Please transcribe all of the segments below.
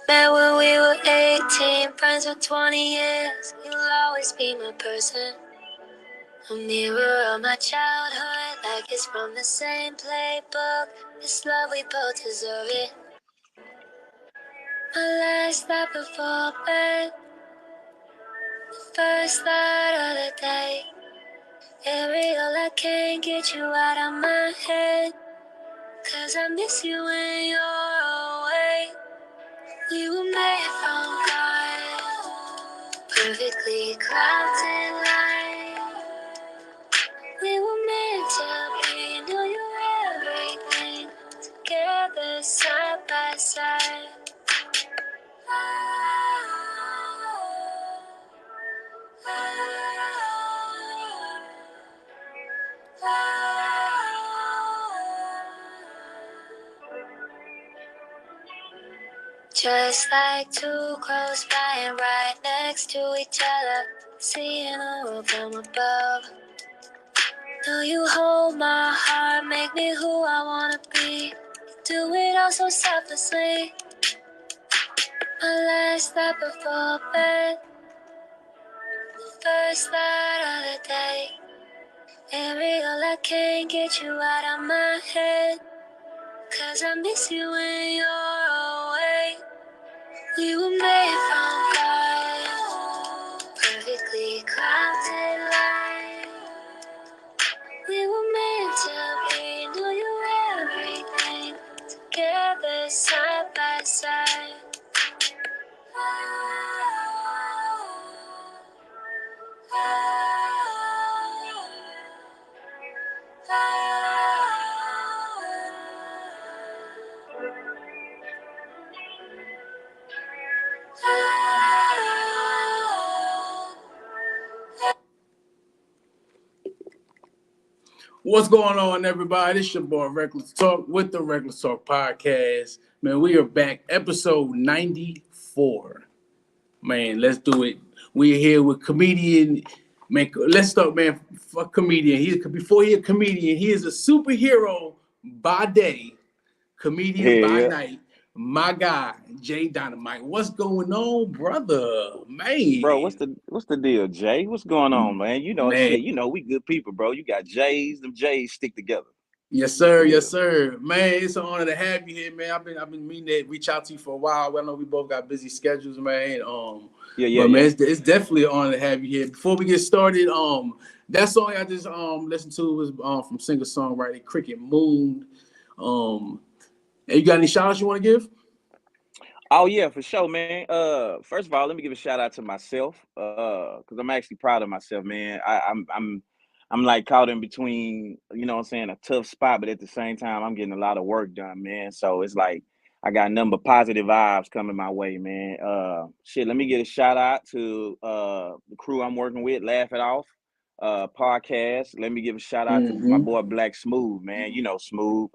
Met when we were 18, friends for 20 years. You'll always be my person. A mirror of my childhood, like it's from the same playbook. This love, we both deserve it. My last stop before bed, the first light of the day. Ariel, I can't get you out of my head, 'cause I miss you when you're away. We were made from God, perfectly crafted line. We were meant to be, knew you everything, together side by side. Just like two crows flying right next to each other, seeing the world from above. Do you hold my heart, make me who I wanna be? You do it all so selflessly. My last stop before bed, the first light of the day. Ariel, I can't get you out of my head, 'cause I miss you when you're away. We were made from God, perfectly crafted line. We were meant to be, knew you everything, together side by side. What's going on, everybody? It's your boy Reckless Talk with the Reckless Talk podcast. Man, we are back, episode 94. Man, let's do it. We're here with comedian. Man, let's start, man. Fuck comedian. Before he a comedian, he is a superhero by day, comedian by night. My guy, J Dynamite. What's going on, brother? Man. Bro, what's the deal, Jay? What's going on, man? You know, shit, you know, we good people, bro. You got J's, them J's stick together. Yes, sir. Yes, sir. Man, it's an honor to have you here, man. I've been meaning to reach out to you for a while. I know we both got busy schedules, man. Man, it's definitely an honor to have you here. Before we get started, that song I just listened to was from singer-songwriter Cricket Moon. And you got any shout outs you want to give? Oh yeah, for sure, man. First of all, let me give a shout out to myself, because I'm actually proud of myself, man. I'm like caught in between, you know what I'm saying, a tough spot, but at the same time, I'm getting a lot of work done, man. So it's like I got nothing but positive vibes coming my way, man. Let me get a shout out to the crew I'm working with, Laugh It Off podcast. Let me give a shout out to my boy Black Smooth, man. You know Smooth.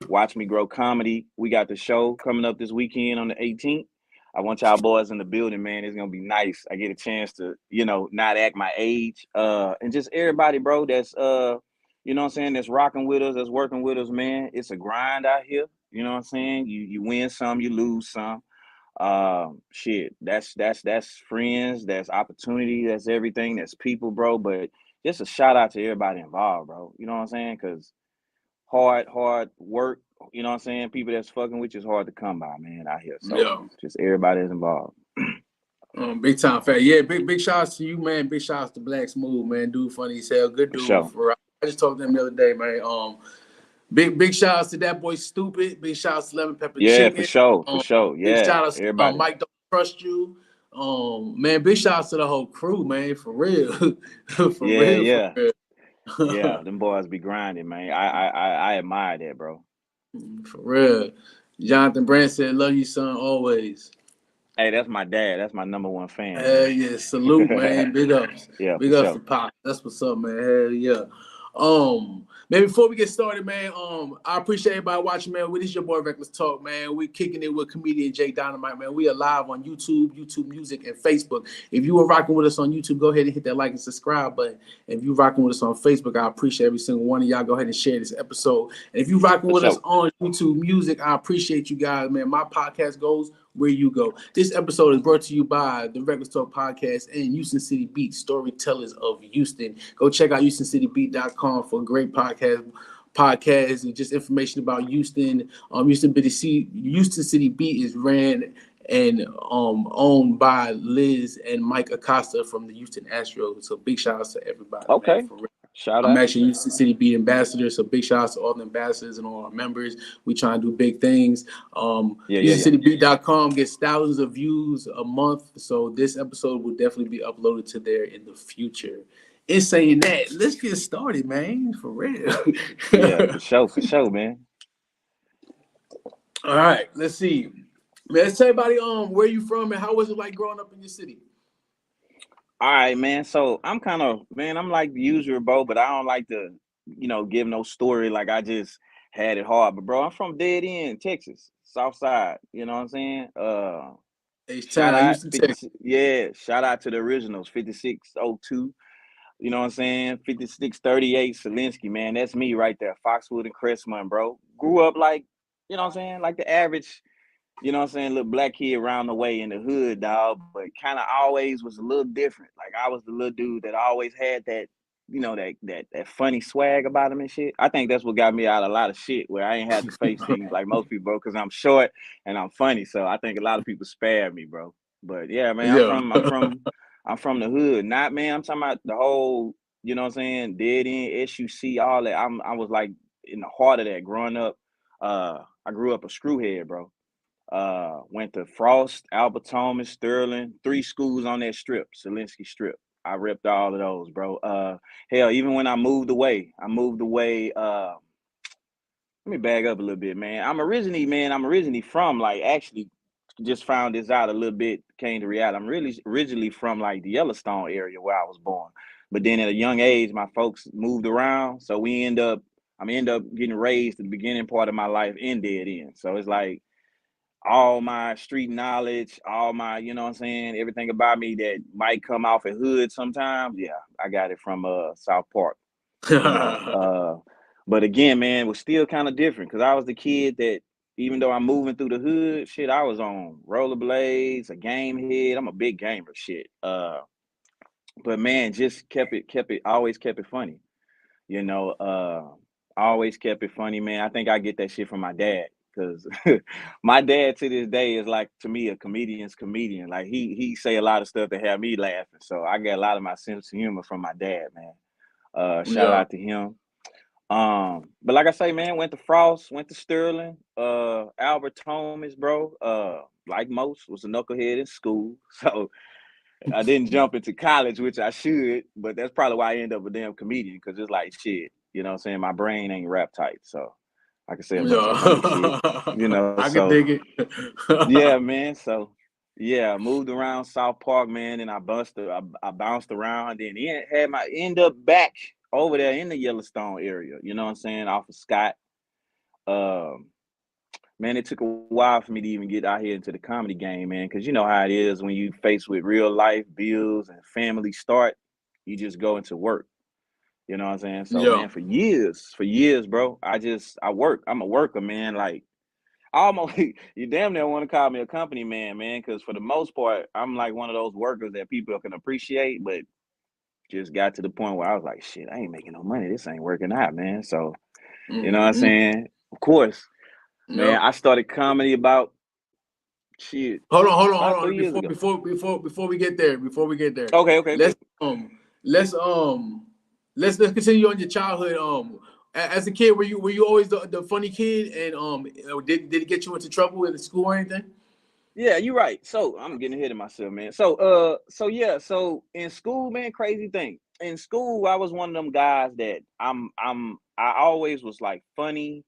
Watch Me Grow Comedy. We got the show coming up this weekend on the 18th. I want y'all boys in the building, man. It's gonna be nice. I get a chance to, you know, not act my age. And just everybody, bro, that's you know what I'm saying, that's rocking with us, that's working with us, man. It's a grind out here. You know what I'm saying? You win some, you lose some. That's friends, that's opportunity, that's everything, that's people, bro. But just a shout out to everybody involved, bro. You know what I'm saying? Because hard work, you know what I'm saying? People that's fucking with you is hard to come by, man, out here. So just everybody that's involved. Big time fat. Yeah, big shout outs to you, man. Big shout outs to Black Smooth, man. Dude funny as hell. Good dude. For I just talked to him the other day, man. Big shout outs to that boy Stupid. Big shout outs to Lemon Pepper Chicken. Yeah, for sure. Yeah. Big shout outs to everybody. Mike Don't Trust You. Man, big shout outs to the whole crew, man. For real. For real. Yeah, them boys be grinding, man. I admire that, bro. For real. Jonathan Brand said, "Love you, son, always." Hey, that's my dad. That's my number one fan. Hell yeah, salute, man. Big ups. Yeah, big ups to Pop. That's what's up, man. Hell yeah. Man, before we get started, man, I appreciate everybody watching, man. This is your boy Reckless Talk, man. We kicking it with comedian J Dynamite, man. We are live on YouTube Music, and Facebook. If you are rocking with us on YouTube, go ahead and hit that like and subscribe button. If you rocking with us on Facebook, I appreciate every single one of y'all. Go ahead and share this episode. And if you rocking with us on YouTube Music, I appreciate you guys, man. My podcast goes where you go. This episode is brought to you by the Reckless Talk Podcast and Houston City Beat, Storytellers of Houston. Go check out HoustonCityBeat.com for a great podcast and just information about Houston. Houston City Beat is ran and owned by Liz and Mike Acosta from the Houston Astros. So big shout outs to everybody, man. Okay. For real. Shout I'm out. actually Houston City Beat ambassador, so big shout outs to all the ambassadors and all our members. We try and do big things. Yeah. HoustonCityBeat.com gets thousands of views a month, so this episode will definitely be uploaded to there in the future. In saying that, let's get started, man. For real. Yeah, for sure, man. All right, let's see. Man, let's tell everybody where you from and how was it like growing up in your city? All right, man. So I'm I'm like the usual, bro, but I don't like to, give no story like I just had it hard. But bro, I'm from Dead End, Texas, South Side. You know what I'm saying? Shout H-Town, out Houston, 50, Texas. yeah, shout out to the originals, 5602. You know what I'm saying? 5638 Selinsky, man. That's me right there. Foxwood and Crestmont, bro. Grew up like, you know what I'm saying? Like the average, you know what I'm saying, little black kid around the way in the hood, dog, but kind of always was a little different. Like I was the little dude that always had that, that funny swag about him and shit. I think that's what got me out of a lot of shit where I ain't had to face things like most people, bro, because I'm short and I'm funny. So I think a lot of people spared me, bro. But yeah, man, Yeah. I'm from the hood. Not, man, I'm talking about the whole, you know what I'm saying, Dead End, SUC, all that. I was like in the heart of that growing up. I grew up a screwhead, bro. Went to Frost, Albert Thomas, Sterling, 3 schools on that strip, Selinsky Strip. I ripped all of those, bro. Hell, even when I moved away, let me back up a little bit, man. I'm originally from, like, actually just found this out a little bit, came to reality. I'm really originally from like the Yellowstone area where I was born. But then at a young age, my folks moved around. So I'm end up getting raised at the beginning part of my life in Dead End. So it's like all my street knowledge, all my, you know what I'm saying, everything about me that might come off a hood sometimes. Yeah, I got it from South Park, you know. But again, man, it was still kind of different because I was the kid that even though I'm moving through the hood, shit, I was on rollerblades, a game head. I'm a big gamer, shit. But man, just always kept it funny. You know, I always kept it funny, man. I think I get that shit from my dad. Cause my dad to this day is like, to me, a comedian's comedian. Like he say a lot of stuff that have me laughing. So I get a lot of my sense of humor from my dad, man. Shout Yeah. out to him. But like I say, man, went to Frost, went to Sterling, Albert Thomas, bro. Like most, was a knucklehead in school. So I didn't jump into college, which I should, but that's probably why I end up a damn comedian, because it's like shit, you know what I'm saying? My brain ain't rap tight. So I can say a bunch of funny shit, you know. I can So dig it. yeah, man. So yeah, moved around South Park, man, and I bounced around, and then end up back over there in the Yellowstone area, you know what I'm saying, off of Scott. Um, Man, it took a while for me to even get out here into the comedy game, man, because you know how it is when you faced with real life bills and family start, you just go into work. You know what I'm saying? So, Yeah. man, for years, bro, I work. I'm a worker, man. Like, I almost, you damn near want to call me a company man, because for the most part, I'm like one of those workers that people can appreciate, but just got to the point where I was like, shit, I ain't making no money. This ain't working out, man. So, you know what I'm Mm-hmm. saying? Of course, man, Yep. I started comedy about shit. Hold About on. 3 years ago. Before we get there, Okay, let's good. let's let's continue on your childhood. As a kid, were you always the funny kid, and did it get you into trouble in school or anything? Yeah, you're right. So I'm getting ahead of myself, man. So in school, man, crazy thing. In school, I was one of them guys that I always was like funny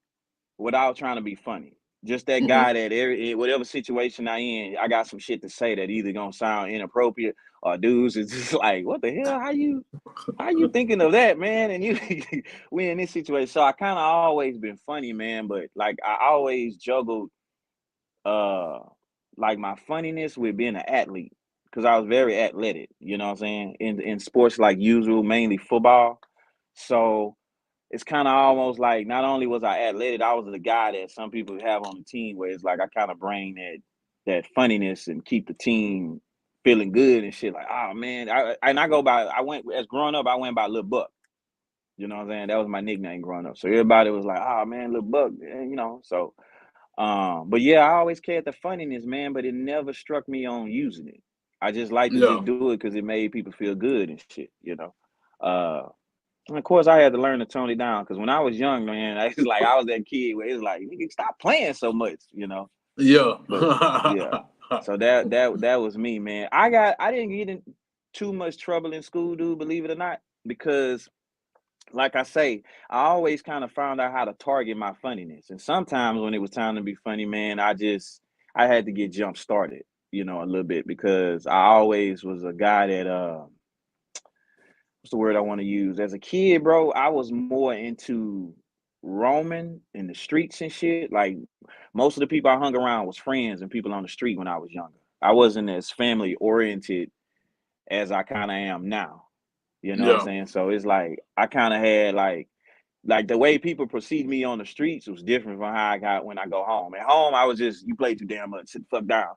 without trying to be funny. Just that Mm-hmm. guy that whatever situation I in, I got some shit to say that either gonna sound inappropriate or dudes is just like, what the hell? How you thinking of that, man? And you we in this situation. So I kind of always been funny, man, but like I always juggled uh like my funniness with being an athlete, because I was very athletic, you know what I'm saying? In sports like usual, mainly football. So it's kind of almost like not only was I athletic, I was the guy that some people have on the team where it's like I kind of bring that funniness and keep the team feeling good and shit. Like, oh man, I went as growing up, I went by Lil Buck. You know what I'm saying? That was my nickname growing up. So everybody was like, oh man, Lil Buck, you know. So, but yeah, I always cared the funniness, man. But it never struck me on using it. I just like to just do it because it made people feel good and shit. You know. And of course, I had to learn to tone it down because when I was young, man, I was that kid where it's like, nigga, stop playing so much, you know. Yeah. But yeah. So that was me, man. I didn't get in too much trouble in school, dude, believe it or not, because like I say, I always kind of found out how to target my funniness. And sometimes when it was time to be funny, man, I had to get jump started, you know, a little bit because I always was a guy that what's the word I want to use? As a kid, bro, I was more into roaming in the streets and shit. Like most of the people I hung around was friends and people on the street when I was younger. I wasn't as family oriented as I kind of am now. You know what I'm saying? So it's like I kind of had like the way people perceived me on the streets was different from how I got when I go home. At home, I was just, you play too damn much, sit the fuck down.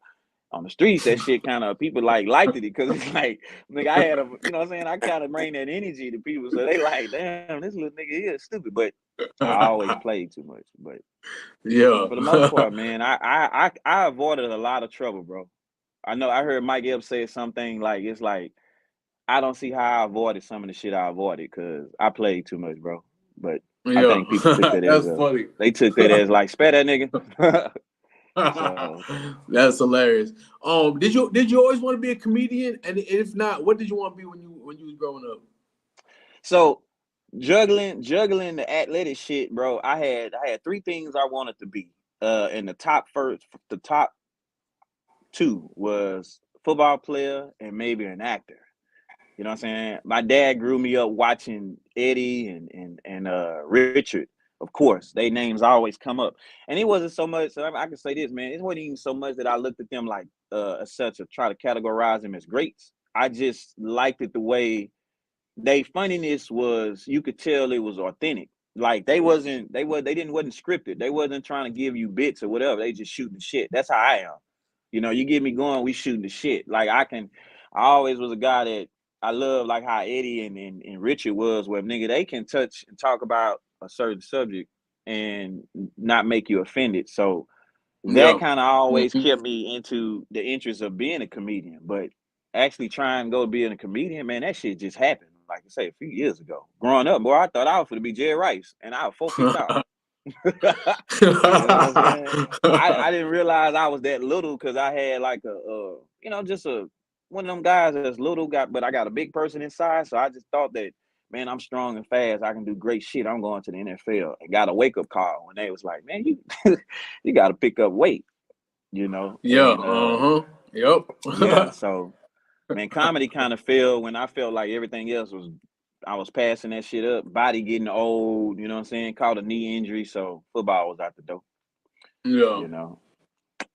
On the streets, that shit kind of people liked it because it's like, nigga, I had you know what I'm saying? I kind of bring that energy to people, so they like, damn, this little nigga here is stupid. But I always played too much. But yeah, for the most part, man, I avoided a lot of trouble, bro. I know I heard Mike Epps say something like, it's like I don't see how I avoided some of the shit I avoided because I played too much, bro. But I think people took that as that's funny. they took that as like, spare that nigga. So that's hilarious. Did you always want to be a comedian? And if not, what did you want to be when you was growing up? So juggling the athletic shit, bro. I had three things I wanted to be. And the top two was football player and maybe an actor. You know what I'm saying? My dad grew me up watching Eddie and Richard. Of course, their names always come up. And it wasn't so much, so I can say this, man, it wasn't even so much that I looked at them like as such or try to categorize them as greats. I just liked it the way they funniness was, you could tell it was authentic. Like they wasn't scripted. They wasn't trying to give you bits or whatever. They just shooting shit. That's how I am. You know, you get me going, we shooting the shit. Like I always was a guy that I love like how Eddie and Richard was, where nigga they can touch and talk about a certain subject and not make you offended. So that kind of always kept me into the interest of being a comedian. But actually trying to go being a comedian, man, that shit just happened. Like I say, a few years ago. Growing up, boy, I thought I was going to be Jerry Rice, and I was 4 feet tall. You know what I'm saying? I didn't realize I was that little because I had like just one of them guys that's little, but I got a big person inside. So I just thought that, man, I'm strong and fast. I can do great shit. I'm going to the NFL. And got a wake up call when they was like, man, you you got to pick up weight, you know? Yeah. And, Yep. Yeah. So, man, comedy kind of failed when I felt like everything else I was passing that shit up, body getting old, you know what I'm saying? Caught a knee injury, so football was out the door. Yeah. You know.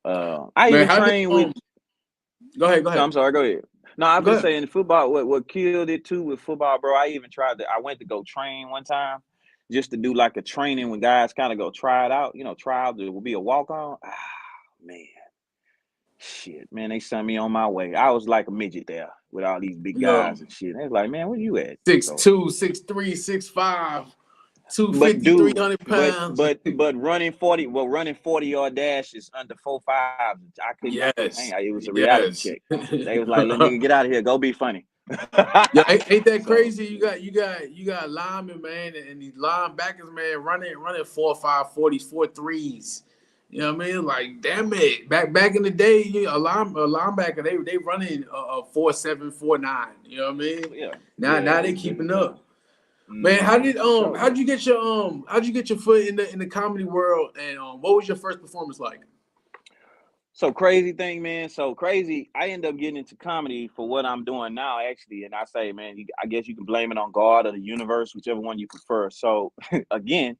I even trained with Go ahead. No, I'm sorry, go ahead. No, I'm just saying football, what killed it too with football, bro. I went to go train one time just to do like a training when guys kind of go try it out, try out, it will be a walk on. Ah, man. Shit, man, they sent me on my way. I was like a midget there with all these big guys and shit. They was like, man, where you at? 6'2", 6'3", 6'5", 250, dude, 300 pounds. But running 40-yard dashes under 4.5, I couldn't. Yes. It was a reality check. They was like, "Little nigga, get out of here, go be funny." Yeah, ain't that crazy? You got linemen, man, and these linebackers, man, running 4.5 40s, 4.3s. You know what I mean? Like, damn it. Back in the day, a linebacker, they running a 4.7, 4.9. You know what I mean? Yeah. Now they keeping up. Man, how'd you get your foot in the comedy world, and what was your first performance like? So crazy thing, man. So crazy. I end up getting into comedy for what I'm doing now, actually. And I say, man, I guess you can blame it on God or the universe, whichever one you prefer. So again,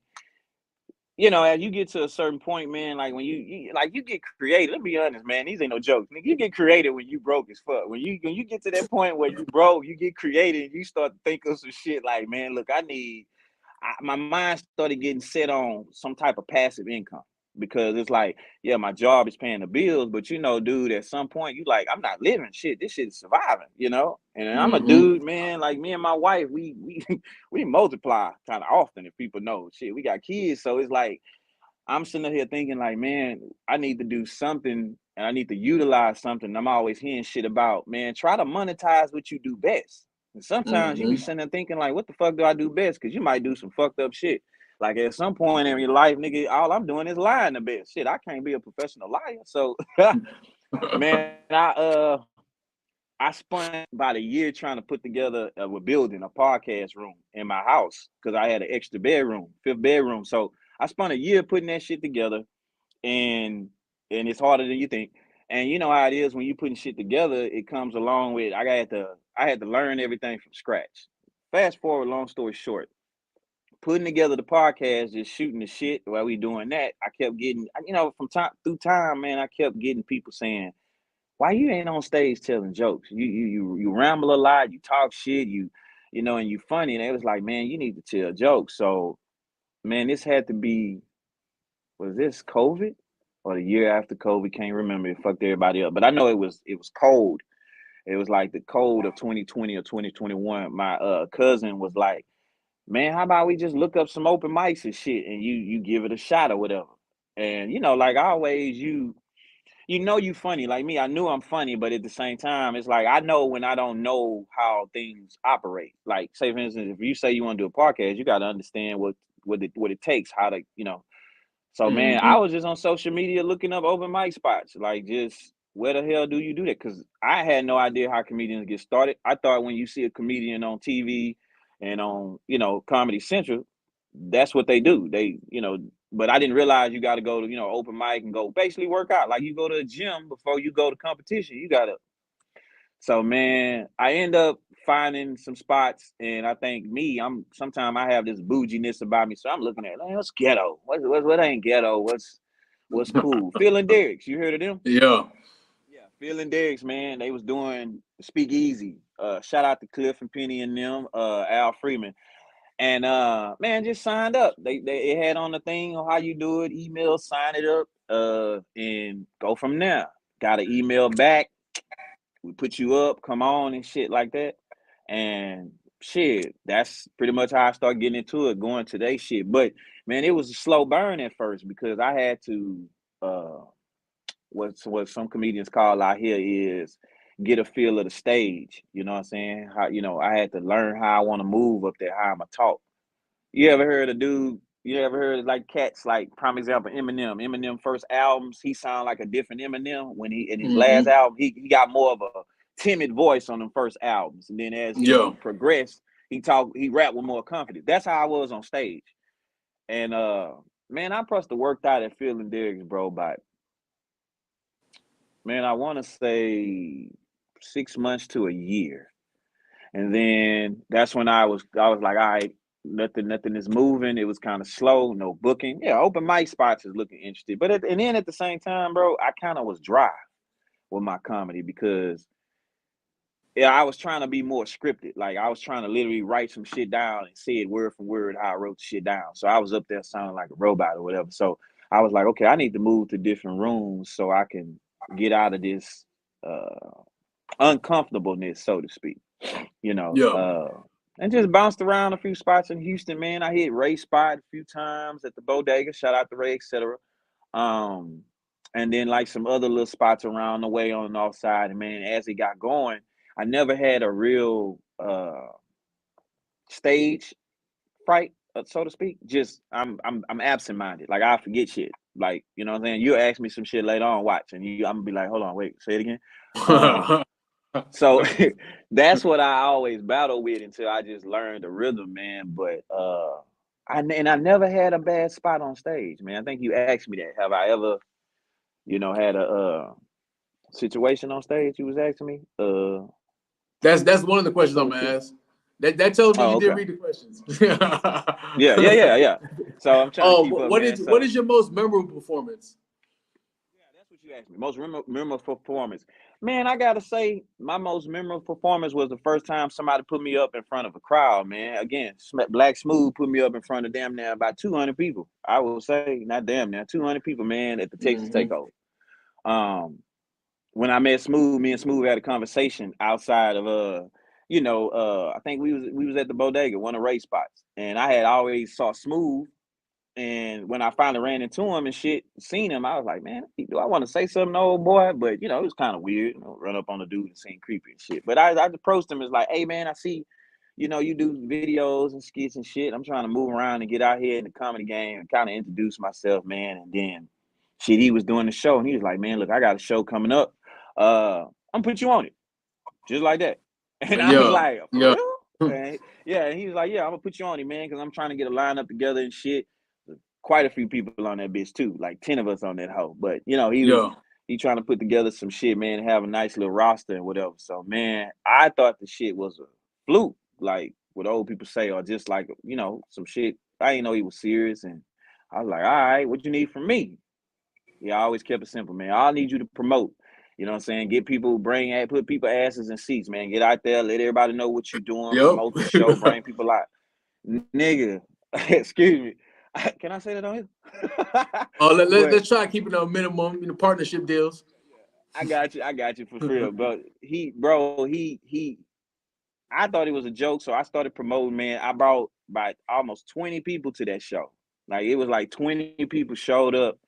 as you get to a certain point, man, like when you get creative. Let me be honest, man. These ain't no jokes. You get creative when you broke as fuck. When you get to that point where you broke, you get creative and you start to think of some shit like, man, look, my mind started getting set on some type of passive income. because it's like, yeah, my job is paying the bills, but you know, dude, at some point you like, I'm not living shit. This shit is surviving, you know? And I'm a dude, man, like me and my wife, we we multiply kind of often if people know shit. We got kids, so it's like I'm sitting here thinking like, man, I need to do something and I need to utilize something. I'm always hearing shit about, man, try to monetize what you do best. And sometimes you be sitting there thinking like, what the fuck do I do best? Because you might do some fucked up shit. Like at some point in your life, nigga, all I'm doing is lying the best. Shit, I can't be a professional liar. So, man, I spent about a year trying to put together we're building a podcast room in my house because I had an extra bedroom, 5th bedroom. So I spent a year putting that shit together, and it's harder than you think. And you know how it is when you putting shit together, it comes along with I had to learn everything from scratch. Fast forward, long story short, putting together the podcast, just shooting the shit while we doing that, I kept getting, you know, from time through time, man, I kept getting people saying, why you ain't on stage telling jokes? You ramble a lot, you talk shit, you know, and you funny. And it was like, man, you need to tell jokes. So, man, this had to be, was this COVID or the year after COVID? Can't remember. It fucked everybody up. But I know it was cold. It was like the cold of 2020 or 2021. My cousin was like, man, how about we just look up some open mics and shit and you give it a shot or whatever. And you know, like always, you know you funny. Like me, I knew I'm funny, but at the same time, it's like I know when I don't know how things operate. Like, say for instance, if you say you want to do a podcast, you got to understand what it takes, how to, you know. So man, I was just on social media looking up open mic spots. Like, just where the hell do you do that? Because I had no idea how comedians get started. I thought when you see a comedian on TV and on, you know, Comedy Central, that's what they do. They, you know, but I didn't realize you got to go to, you know, open mic and go basically work out. Like you go to a gym before you go to competition. You got to. So man, I end up finding some spots, and I think sometimes I have this bouginess about me. So I'm looking at, man, what's ghetto? What ain't ghetto? What's cool? Phil and Derek's, you heard of them? Yeah. Yeah, Phil and Derek's, man, they was doing Speak Easy. Shout out to Cliff and Penny and them, Al Freeman. And man, just signed up. They had on the thing on how you do it, email, sign it up, and go from there. Got an email back. We put you up, come on and shit like that. And shit, that's pretty much how I started getting into it, going to that shit. But man, it was a slow burn at first because I had to what some comedians call out here is get a feel of the stage. You know what I'm saying? How, you know, I had to learn how I want to move up there, how I'ma talk. You ever heard a dude? You ever heard like cats like, prime example, Eminem? Eminem first albums, he sound like a different Eminem. When he in his last album, he got more of a timid voice on them first albums, and then as he progressed, he rapped with more confidence. That's how I was on stage. And man, I pressed the worked out at Phil and Derek's, bro, by, man, I want to say 6 months to a year. And then that's when I was like, all right, nothing is moving. It was kind of slow, no booking. Yeah, open mic spots is looking interesting. But and then at the same time, bro, I kind of was dry with my comedy because yeah, I was trying to be more scripted. Like I was trying to literally write some shit down and say it word for word how I wrote the shit down. So I was up there sounding like a robot or whatever. So I was like, okay, I need to move to different rooms so I can get out of this uncomfortableness, so to speak. You know, and just bounced around a few spots in Houston, man. I hit Ray's spot a few times at the Bodega. Shout out to Ray, etc. And then like some other little spots around the way on the north side. And man, as it got going, I never had a real stage fright, so to speak. Just I'm absent-minded. Like I forget shit. Like, you know what I'm saying? You ask me some shit later on, watch, and I'm gonna be like, hold on, wait, say it again. So that's what I always battle with until I just learned the rhythm, man. But I never had a bad spot on stage, man. I think you asked me that. Have I ever, you know, had a situation on stage? You was asking me. That's one of the questions I'm gonna ask. That tells me you did read the questions. yeah. So I'm trying to keep up, what is your most memorable performance? Yeah, that's what you asked me. Most memorable performance. Man, I gotta say, my most memorable performance was the first time somebody put me up in front of a crowd, man. Again, Black Smooth put me up in front of damn near about 200 people. I will say, not damn near, 200 people, man, at the Texas Takeover. When I met Smooth, me and Smooth had a conversation outside of I think we was at the bodega, one of the race spots, and I had always saw Smooth. And when I finally ran into him and shit, seen him, I was like, man, do I want to say something to old boy? But, it was kind of weird, run up on the dude and seem creepy and shit. But I approached him as like, hey, man, I see, you do videos and skits and shit. I'm trying to move around and get out here in the comedy game and kind of introduce myself, man. And then, shit, he was doing the show. And he was like, man, look, I got a show coming up. I'm going to put you on it. Just like that. And I was like, for real? And he was like, yeah, I'm going to put you on it, man, because I'm trying to get a lineup together and shit. Quite a few people on that bitch too, like 10 of us on that hoe. But he trying to put together some shit, man, and have a nice little roster and whatever. So man, I thought the shit was a fluke, like what old people say, or just like some shit. I didn't know he was serious, and I was like, all right, what you need from me? Yeah, I always kept it simple, man. I need you to promote. You know what I'm saying? Get people, put people asses in seats, man. Get out there, let everybody know what you're doing, promote the show, bring people out. Nigga, excuse me. Can I say that on here? Let's try keeping a minimum, partnership deals. I got you for real. But I thought it was a joke, so I started promoting, man. I brought about almost 20 people to that show. Like, it was like 20 people showed up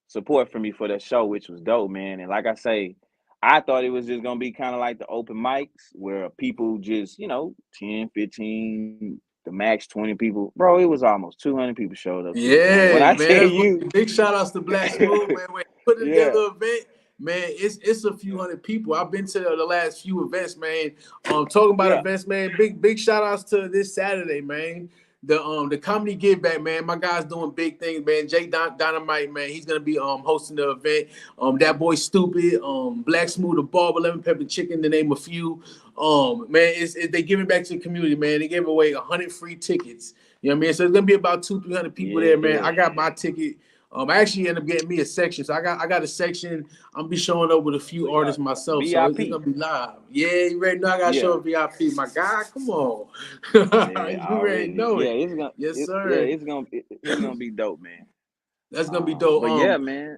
support for me for that show, which was dope, man. And like I say, I thought it was just gonna be kind of like the open mics where people just, 10, 15, the max 20 people. Bro, it was almost 200 people showed up. Yeah, when I tell you, big shout outs to Black Smooth, man. When putting together an event, man, it's a few hundred people. I've been to the last few events, man. Talking about events, man. Big shout outs to this Saturday, man. The comedy give back, man. My guy's doing big things, man. J Dynamite, man. He's gonna be hosting the event. That boy Stupid, Black Smooth, the Barber, Lemon Pepper Chicken, to name a few. Man, they giving back to the community, man. They gave away 100 free tickets. You know what I mean? So it's gonna be about 200-300 people there, man. I got my ticket. I actually ended up getting me a section. So I got a section. I'm be showing up with a few artists myself. VIP. So it's gonna be live. Yeah, you ready? Know I gotta show up VIP. My guy, come on. You already know it. Yes, sir. It's gonna be dope, man. That's gonna be dope. But yeah, man.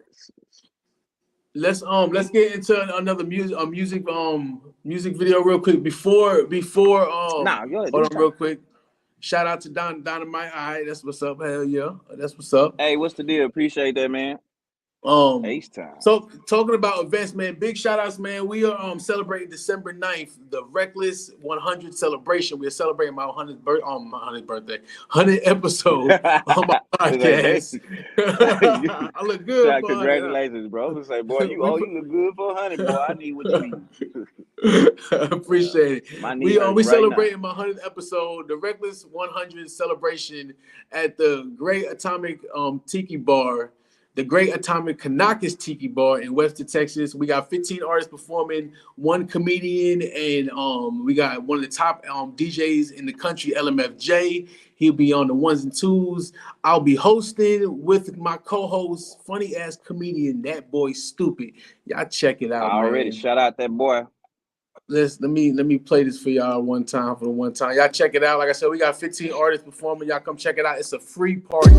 Let's get into another music video real quick before go ahead, hold on real quick. Shout out to Dynamite. All right, that's what's up. Hell yeah, that's what's up. Hey, what's the deal? Appreciate that, man. Ace time. So talking about events, man, big shout outs, man. We are celebrating December 9th, the Reckless 100 celebration. We're celebrating my 100th birthday, 100th episode on my podcast. I look good. Congratulations, bro. I'm gonna say, boy, you look good for 100, boy. I need what you need. Appreciate it. We celebrating my 100th episode, the Reckless 100 celebration at the Great Atomic Tiki Bar. The Great Atomic Kanakis Tiki Bar in Webster, Texas. We got 15 artists performing, one comedian, and we got one of the top DJs in the country, LMFJ. He'll be on the ones and twos. I'll be hosting with my co-host, funny ass comedian, that boy Stupid. Y'all check it out. Already, man. Shout out that boy. Let me play this for y'all one time. Y'all check it out. Like I said, we got 15 artists performing. Y'all come check it out. It's a free party.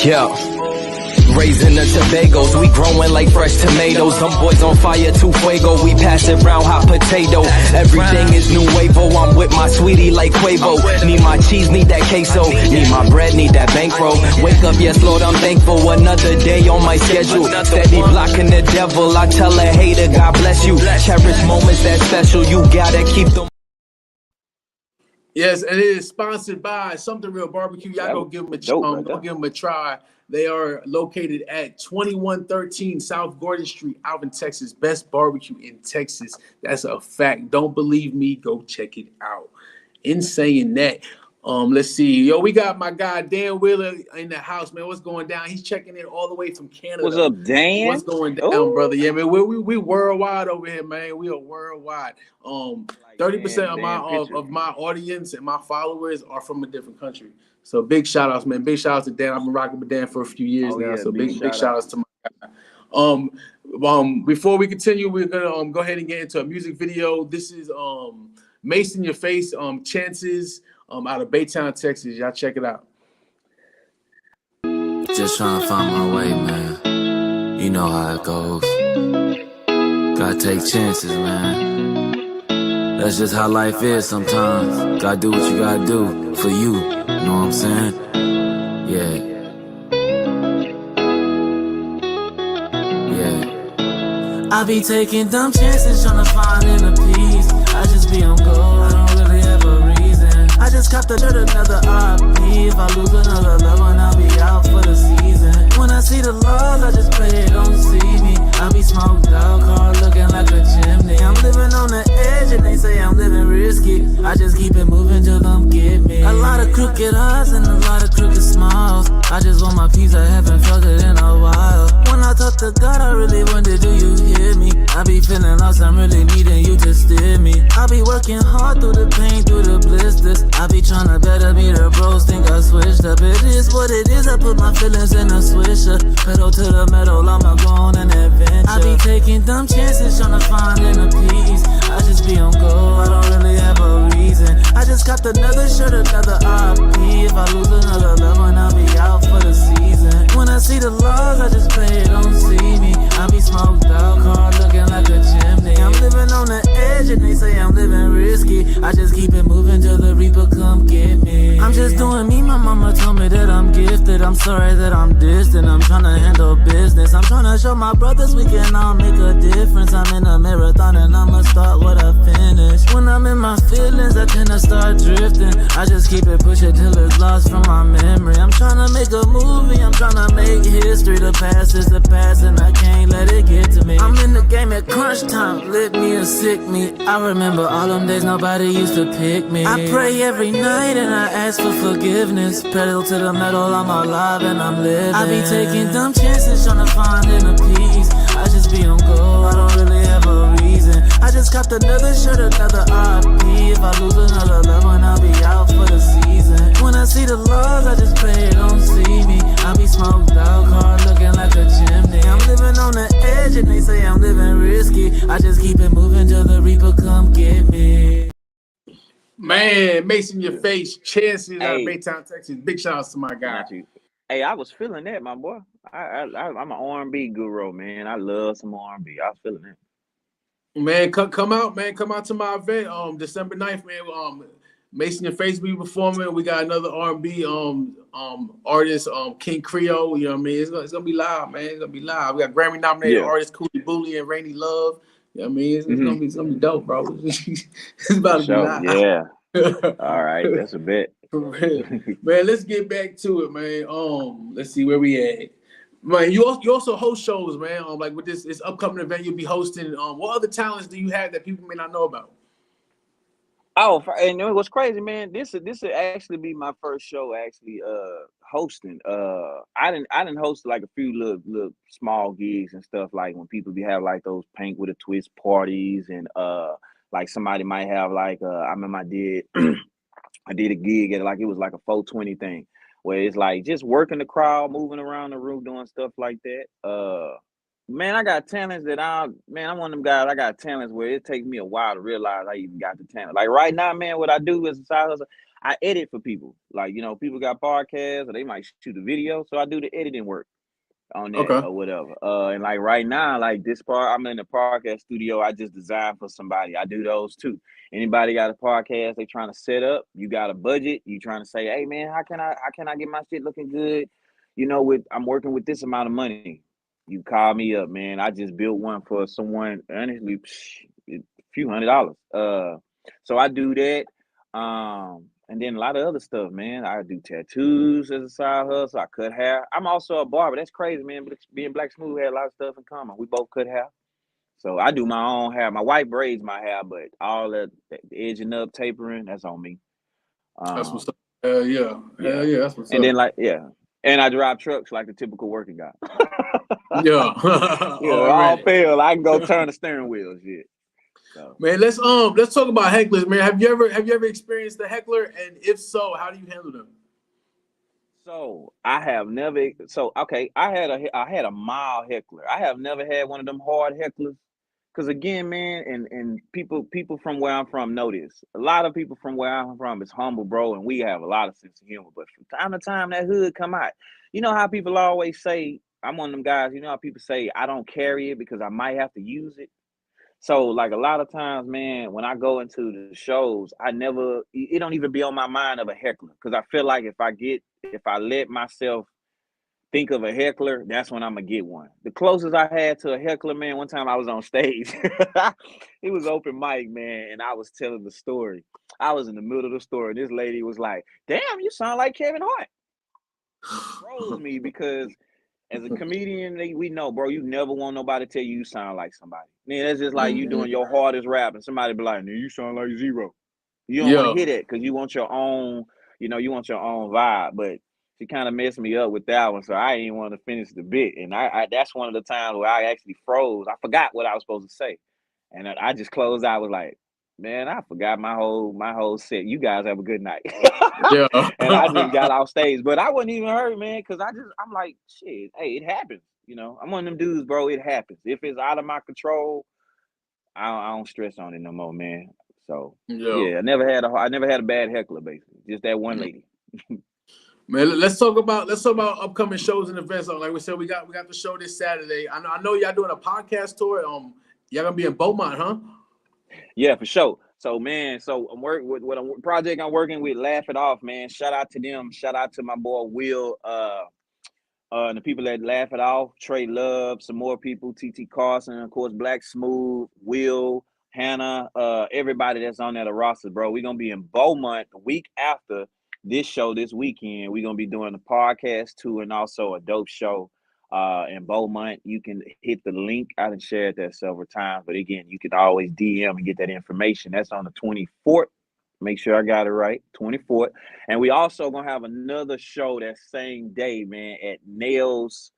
Yeah, raising the Tobagos, we growing like fresh tomatoes. Them boys on fire, tu fuego, we pass it round hot potato. Everything is nuevo, I'm with my sweetie like Quavo. Need my cheese, need that queso, need my bread, need that bankroll. Wake up, yes Lord, I'm thankful, another day on my schedule. Steady blocking the devil, I tell a hater, God bless you. Cherish moments that special, you gotta keep them. Yes, and it is sponsored by Something Real Barbecue. Y'all go give them a try. They are located at 2113 South Gordon Street, Alvin, Texas. Best barbecue in Texas. That's a fact. Don't believe me? Go check it out. In saying that, let's see. Yo, we got my guy Dan Wheeler in the house, man. What's going down? He's checking in all the way from Canada. What's up, Dan? What's going down, brother? Yeah, man. We worldwide over here, man. We are worldwide. 30% of my audience and my followers are from a different country. So big shout outs, man. Big shout outs to Dan. I've been rocking with Dan for a few years now. Yeah, So big shout outs to my guy. Before we continue, we're gonna go ahead and get into a music video. This is Mace in Your Face, Chances, out of Baytown, Texas. Y'all check it out. Just trying to find my way, man. You know how it goes. Gotta take chances, man. That's just how life is sometimes. Gotta do what you gotta do for you. You know what I'm saying? Yeah. I be taking dumb chances, tryna find inner peace. I just be on go, I don't really have a reason. I just copped another RP. If I lose another love one, I'll be out for the season. When I see the laws, I just pray they don't see me. I be smoked out, car looking like a chimney. I'm living on the edge and they say I'm living risky. I just keep it moving till them get me. A lot of crooked eyes and a lot of crooked smiles. I just want my peace, I haven't felt it in a while. When I talk to God, I really wonder, do you hear me? I be feeling lost, I'm really needing you to steer me. I be working hard through the pain, through the blisters. I be trying to better me, the bros think I switched up. It is what it is, I put my feelings in a swisher. Pedal to the metal, I'ma go on an adventure. I be taking dumb chances, trying to find inner peace. I just be on go, I don't really have a reason. I just got another shirt, another RP. If I lose another love one, I'll be out for the season. When I see the laws, I just pray they don't see me. I be smoked out, car looking like a chimney. I'm living on the edge and they say I'm living risky. I just keep it moving till the reaper come get me. I'm just doing me, my mama told me that I'm gifted. I'm sorry that I'm distant, I'm trying to handle business. I'm trying to show my brothers we can all make a difference. I'm in a marathon and I'ma start what I finish. When I'm in my feelings, I tend to start drifting. I just keep it pushing till it's lost from my memory. I'm trying to make a movie, I'm trying to make history. The past is the past and I can't let it get to me. I'm in the game at crunch time, lit me or sick me. I remember all them days nobody used to pick me. I pray every night and I ask for forgiveness. Pedal to the metal, I'm alive and I'm living. I be taking dumb chances, trying to find inner peace. I just be on go, I don't really have a reason. I just copped another shirt, another RP. If I lose another love one, I'll be out for the season. When I see the laws, I just pray they don't see me. I be smoked out, car looking like a chimney. I'm living on the edge and they say I'm living risky. I just keep it moving till the reaper come get me. Man, Mace in Your Face, Chances, out of Baytown, Texas. Big shout outs to my guy. Hey, I was feeling that, my boy. I'm an R&B guru, man. I love some R&B. I was feeling that. Man, come out, man. Come out to my event, December 9th, man. Mace in Your Face be performing. We got another R&B artist, King Creole. You know what I mean? It's gonna be live, man. It's gonna be live. We got Grammy nominated artists Cooley Booley and Rainy Love. You know what I mean? It's gonna be dope, bro. It's about to be live. Yeah. All right, that's a bet. Man, let's get back to it, man. Let's see where we at. Man, you also host shows, man. Like with this upcoming event you'll be hosting. What other talents do you have that people may not know about? Oh, and it was crazy, man. This would actually be my first show actually hosting. I didn't host like a few little small gigs and stuff, like when people be have like those paint with a twist parties and like somebody might have like I remember I did a gig at like it was like a 420 thing where it's like just working the crowd, moving around the room, doing stuff like that. Man, I got talents that I'm one of them guys. I got talents where it takes me a while to realize I even got the talent. Like right now, man, what I do is a side hustle. I edit for people. Like, you know, people got podcasts or they might shoot a video. So I do the editing work on that or whatever. And like right now, like this part, I'm in the podcast studio. I just designed for somebody. I do those too. Anybody got a podcast they trying to set up, you got a budget, you trying to say, hey man, how can I get my shit looking good? You know, I'm working with this amount of money. You call me up, man. I just built one for someone, honestly, a few $100s. So I do that. And then a lot of other stuff, man. I do tattoos as a side hustle. I cut hair. I'm also a barber. That's crazy, man. But being Black Smooth had a lot of stuff in common. We both cut hair. So I do my own hair. My wife braids my hair, but all the edging up, tapering, that's on me. That's what's up. Yeah. That's what's up. And then and I drive trucks like the typical working guy. Yeah. All fail. I can go turn the steering wheel, shit. So. Man, let's talk about hecklers, man. Have you ever experienced a heckler, and if so, how do you handle them? So I have never. So okay, I had a mild heckler. I have never had one of them hard hecklers. Cause again, man, and people from where I'm from know this. A lot of people from where I'm from is humble, bro, and we have a lot of sense of humor. But from time to time, that hood come out. You know how people always say, I'm one of them guys. You know how people say, I don't carry it because I might have to use it. So like a lot of times, man, when I go into the shows, I never it don't even be on my mind of a heckler because I feel like if I let myself think of a heckler, that's when I'm gonna get one. The closest I had to a heckler, man, one time I was on stage. It was open mic, man, and I was telling the story. I was in the middle of the story. This lady was like, "Damn, you sound like Kevin Hart." It froze me because as a comedian, we know, bro, you never want nobody to tell you sound like somebody. Man, that's just like you doing your hardest rap and somebody be like, "You sound like Zero." You don't want to Yeah. hear that because you want your own, you want your own vibe. But she kind of messed me up with that one, so I didn't want to finish the bit. And I that's one of the times where I actually froze. I forgot what I was supposed to say, and I just closed out. Was like, man, I forgot my whole set. You guys have a good night. Yeah. And I just got off stage, but I wasn't even hurt, man, because I'm like, shit, hey, it happens. I'm one of them dudes, bro. It happens. If it's out of my control, I don't stress on it no more, man. So Yeah. yeah, I never had a bad heckler, basically. Just that one lady. Man, let's talk about upcoming shows and events. Like we said, we got the show this Saturday. I know y'all doing a podcast tour. Y'all gonna be in Beaumont, huh? Yeah, for sure. So man, I'm working with what project I'm working with. Laugh It Off, man. Shout out to them. Shout out to my boy Will. And the people that Laugh It Off, Trey Love, some more people, TT Carson, of course, Black Smooth, Will, Hannah, everybody that's on that roster, bro. We're gonna be in Beaumont the week after this show this weekend. We're gonna be doing a podcast too, and also a dope show in Beaumont. You can hit the link. I done shared that several times, but again, you can always DM and get that information. That's on the 24th. Make sure I got it right, 24th. And we also gonna have another show that same day, man, at Nails.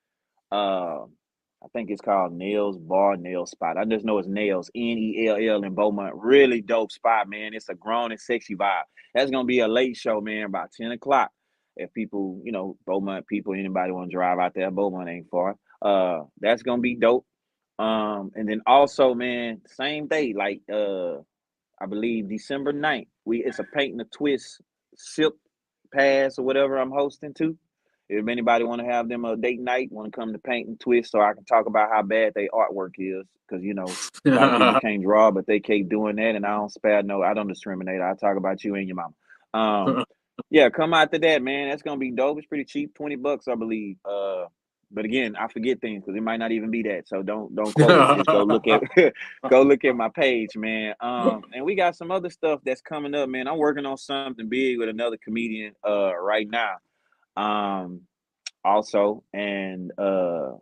I think it's called Nails Bar Nail Spot. I just know it's Nails, Nell in Beaumont. Really dope spot, man. It's a grown and sexy vibe. That's gonna be a late show, man, about 10 o'clock. If people, Beaumont people, anybody want to drive out there, Beaumont ain't far. That's gonna be dope. And then also, man, same day, like I believe December 9th, it's a Paint and a Twist sip pass or whatever I'm hosting too. If anybody want to have them a date night, want to come to Paint and Twist so I can talk about how bad their artwork is, because a lot of people can't draw, but they keep doing that, and I don't discriminate. I talk about you and your mama. Yeah, come out to that, man. That's gonna be dope. It's pretty cheap, $20, I believe. But again, I forget things because it might not even be that. So don't quote it. Just go look at my page, man. And we got some other stuff that's coming up, man. I'm working on something big with another comedian right now. Also, and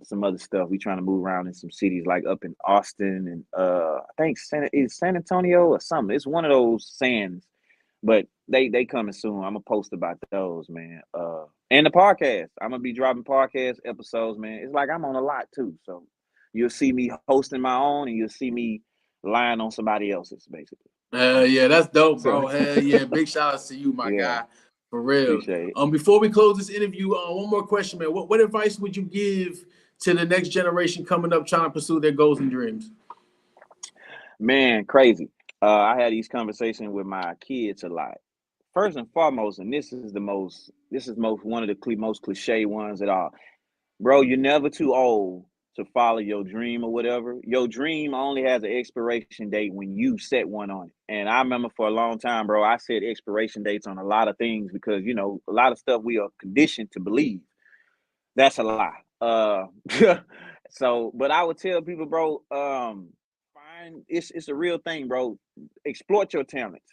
some other stuff. We trying to move around in some cities like up in Austin and I think San Antonio or something. It's one of those sands. But they coming soon. I'm gonna post about those, man. And the podcast. I'm gonna be dropping podcast episodes, man. It's like I'm on a lot too. So you'll see me hosting my own, and you'll see me lying on somebody else's, basically. Yeah, that's dope, bro. Hell yeah, big shout outs to you, my guy, for real. Appreciate it. Before we close this interview, one more question, man. What advice would you give to the next generation coming up trying to pursue their goals and dreams? Man, crazy. I had these conversations with my kids a lot. First and foremost, and this is one of the most cliche ones at all. Bro, you're never too old to follow your dream or whatever. Your dream only has an expiration date when you set one on it. And I remember for a long time, bro, I set expiration dates on a lot of things because, a lot of stuff we are conditioned to believe. That's a lie. So, but I would tell people, bro, it's a real thing, bro. Exploit your talents.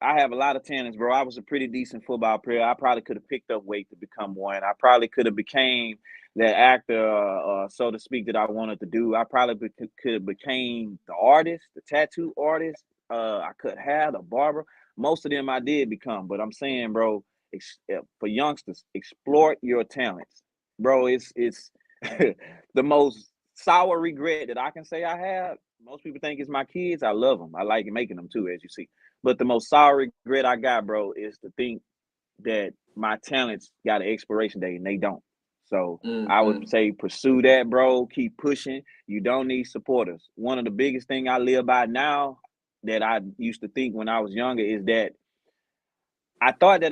I have a lot of talents, bro. I was a pretty decent football player. I probably could have picked up weight to become one. I probably could have became that actor, so to speak, that I wanted to do. I probably could have became the artist, the tattoo artist. I could have the barber. Most of them I did become, but I'm saying, bro, for youngsters, exploit your talents, bro. It's the most sour regret that I can say I have. Most people think it's my kids. I love them. I like making them too, as you see. But the most sour regret I got, bro, is to think that my talents got an expiration date and they don't. So I would say pursue that, bro. Keep pushing. You don't need supporters. One of the biggest thing I live by now that I used to think when I was younger is that I thought that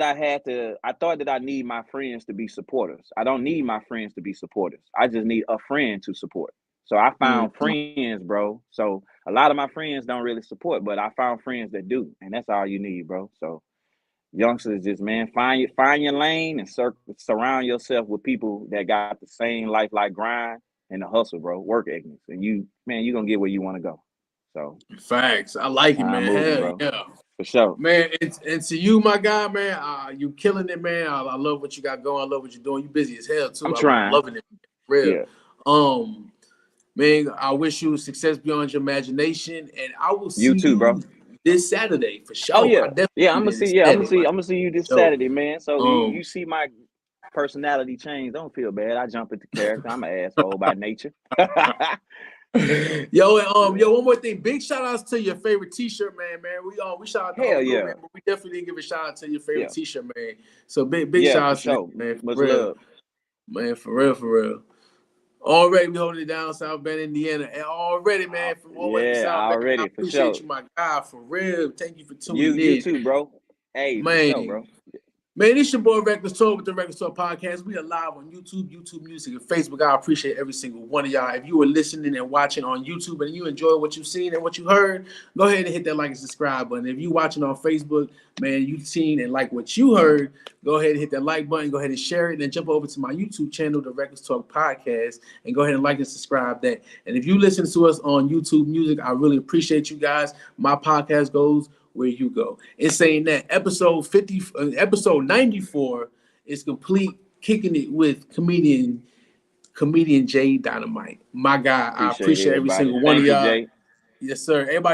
I need my friends to be supporters. I don't need my friends to be supporters. I just need a friend to support. So I found friends, bro. So a lot of my friends don't really support, but I found friends that do. And that's all you need, bro. So youngsters, just, man, find your lane and surround yourself with people that got the same life like grind and the hustle, bro. Work ethics. And you're gonna get where you want to go. So facts. I like it, man. moving, Hell bro. yeah. For sure. Man, and to you, my guy, man, you killing it, man. I love what you got going. I love what you're doing. You busy as hell too. I'm trying. I'm loving it. Real. Yeah. Man, I wish you success beyond your imagination, and I will see you too, bro. This Saturday for sure. Oh yeah, I'm gonna see you this Saturday, man. So you see my personality change. Don't feel bad. I jump into character. I'm an asshole by nature. Yo, one more thing. Big shout outs to your favorite t-shirt, man. We shout out to Hell you, yeah, man, but we definitely didn't give a shout out to your favorite t-shirt, man. So big shout out to you, man. Much love. Man, for real. Already we holding it down, South Bend, Indiana. And already, man, from all the way to South Bend. I appreciate you, my guy, for real. Thank you for tuning in. You too, bro. Hey, man. For sure, bro. Man, it's your boy Reckless Talk with the Reckless Talk Podcast. We are live on YouTube Music, and Facebook. I appreciate every single one of y'all. If you are listening and watching on YouTube and you enjoy what you've seen and what you heard, go ahead and hit that like and subscribe button. If you're watching on Facebook, man, you've seen and like what you heard, go ahead and hit that like button. Go ahead and share it, and then jump over to my YouTube channel, the Reckless Talk Podcast, and go ahead and like and subscribe that. And if you listen to us on YouTube Music, I really appreciate you guys. My podcast goes where you go. In saying that, episode 94 is complete, kicking it with comedian J Dynamite. My guy, I appreciate every single one of y'all. Yes, sir. Everybody